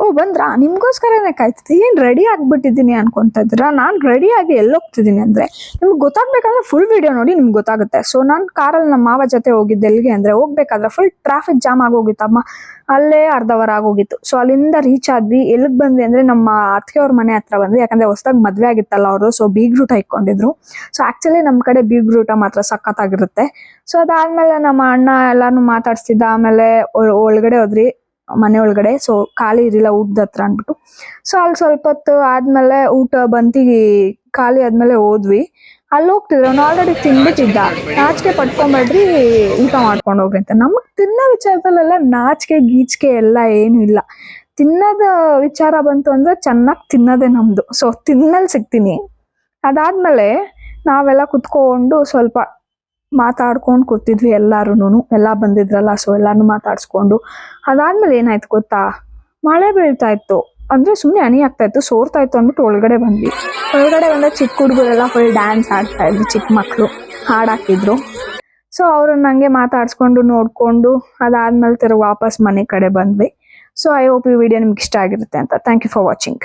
ಓ ಬಂದ್ರಾ, ನಿಮ್ಗೋಸ್ಕರನೇ ಕಾಯ್ತಿದ್ದೆ. ಏನ್ ರೆಡಿ ಆಗ್ಬಿಟ್ಟಿದ್ದೀನಿ ಅನ್ಕೊಂತ ಇದ್ದೀರಾ? ನಾನು ರೆಡಿ ಆಗಿ ಎಲ್ಲಿ ಹೋಗ್ತಿದ್ದೀನಿ ಅಂದ್ರೆ ನಿಮ್ಗೆ ಗೊತ್ತಾಗ್ಬೇಕಂದ್ರೆ ಫುಲ್ ವಿಡಿಯೋ ನೋಡಿ ನಿಮ್ಗೆ ಗೊತ್ತಾಗುತ್ತೆ. ಸೊ ನಾನು ಕಾರಲ್ಲಿ ನಮ್ಮ ಮಾವ ಜೊತೆ ಹೋಗಿದ್ದೆ. ಎಲ್ಲಿಗೆ ಅಂದ್ರೆ ಹೋಗ್ಬೇಕಾದ್ರೆ ಫುಲ್ ಟ್ರಾಫಿಕ್ ಜಾಮ್ ಆಗೋಗಿತ್ತಮ್ಮ. ಅಲ್ಲೇ ಅರ್ಧ ಅವರ್ ಆಗೋಗಿತ್ತು. ಸೊ ಅಲ್ಲಿಂದ ರೀಚ್ ಆದ್ವಿ. ಎಲ್ಲಿಗೆ ಬಂದ್ವಿ ಅಂದ್ರೆ ನಮ್ಮ ಅತ್ತಿಗೆಯವ್ರ ಮನೆ ಹತ್ರ ಬಂದ್ವಿ. ಯಾಕಂದ್ರೆ ಹೊಸದಾಗಿ ಮದ್ವೆ ಆಗಿತ್ತಲ್ಲ ಅವ್ರದ್ದು. ಸೊ ಬೀಗ್ರೂಟ ಇಟ್ಕೊಂಡಿದ್ರು. ಸೊ ಆಕ್ಚುಲಿ ನಮ್ ಕಡೆ ಬೀಗ್ರೂಟ ಮಾತ್ರ ಸಖತ್ತಾಗಿರುತ್ತೆ. ಸೊ ಅದಾದ್ಮೇಲೆ ನಮ್ಮ ಅಣ್ಣ ಎಲ್ಲಾನು ಮಾತಾಡ್ಸ್ತಿದ್ದ. ಆಮೇಲೆ ಒಳಗಡೆ ಹೋದ್ರಿ, ಮನೆ ಒಳಗಡೆ. ಸೊ ಖಾಲಿ ಇರಿಲ್ಲ ಊಟದ ಹತ್ರ ಅನ್ಬಿಟ್ಟು. ಸೊ ಅಲ್ಲಿ ಸ್ವಲ್ಪ ಹೊತ್ತು ಆದ್ಮೇಲೆ ಊಟ ಬಂತಿ ಖಾಲಿ ಆದ್ಮೇಲೆ ಹೋದ್ವಿ. ಅಲ್ಲಿ ಹೋಗ್ತಿದ್ರು, ಅವ್ನು ಆಲ್ರೆಡಿ ತಿನ್ಬಿಟ್ಟಿದ್ದ. ನಾಚಿಕೆ ಪಟ್ಕೊಂಬೇಡ್ರಿ, ಊಟ ಮಾಡ್ಕೊಂಡು ಹೋಗ್ರಿ ಅಂತ. ನಮಗ್ ತಿನ್ನೋ ವಿಚಾರದಲ್ಲೆಲ್ಲ ನಾಚಿಕೆ ಗೀಚಿಕೆ ಎಲ್ಲ ಏನು ಇಲ್ಲ. ತಿನ್ನೋದ ವಿಚಾರ ಬಂತು ಅಂದ್ರೆ ಚೆನ್ನಾಗಿ ತಿನ್ನೋದೇ ನಮ್ದು. ಸೊ ತಿನ್ನಲ್ ಸಿಗ್ತೀನಿ. ಅದಾದ್ಮೇಲೆ ನಾವೆಲ್ಲ ಕುತ್ಕೊಂಡು ಸ್ವಲ್ಪ ಮಾತಾಡ್ಕೊಂಡು ಕೂತಿದ್ವಿ ಎಲ್ಲಾರುನು. ಎಲ್ಲ ಬಂದಿದ್ರಲ್ಲ, ಸೊ ಎಲ್ಲಾನು ಮಾತಾಡ್ಸ್ಕೊಂಡು. ಅದಾದ್ಮೇಲೆ ಏನಾಯ್ತು ಗೊತ್ತಾ, ಮಳೆ ಬೀಳ್ತಾ ಇತ್ತು. ಅಂದ್ರೆ ಸುಮ್ಮನೆ ಹನಿ ಆಗ್ತಾ ಇತ್ತು, ಸೋರ್ತಾ ಇತ್ತು ಅಂದ್ಬಿಟ್ಟು ಒಳಗಡೆ ಬಂದ್ವಿ. ಒಳಗಡೆ ಬಂದ ಚಿಕ್ಕ ಹುಡುಗರೆಲ್ಲ ಫುಲ್ ಡ್ಯಾನ್ಸ್ ಆಡ್ತಾ ಇದ್ವಿ, ಚಿಕ್ಕ ಮಕ್ಕಳು ಹಾಡಾಕಿದ್ರು. ಸೊ ಅವ್ರನ್ನ ಹಂಗೆ ಮಾತಾಡ್ಸ್ಕೊಂಡು ನೋಡ್ಕೊಂಡು ಅದಾದ್ಮೇಲೆ ತಿರುಗಿ ವಾಪಸ್ ಮನೆ ಕಡೆ ಬಂದ್ವಿ. ಸೊ ಐ ಹೋಪ್ ಈ ವಿಡಿಯೋ ನಿಮ್ಗೆ ಇಷ್ಟ ಆಗಿರುತ್ತೆ ಅಂತ. Thank you for watching.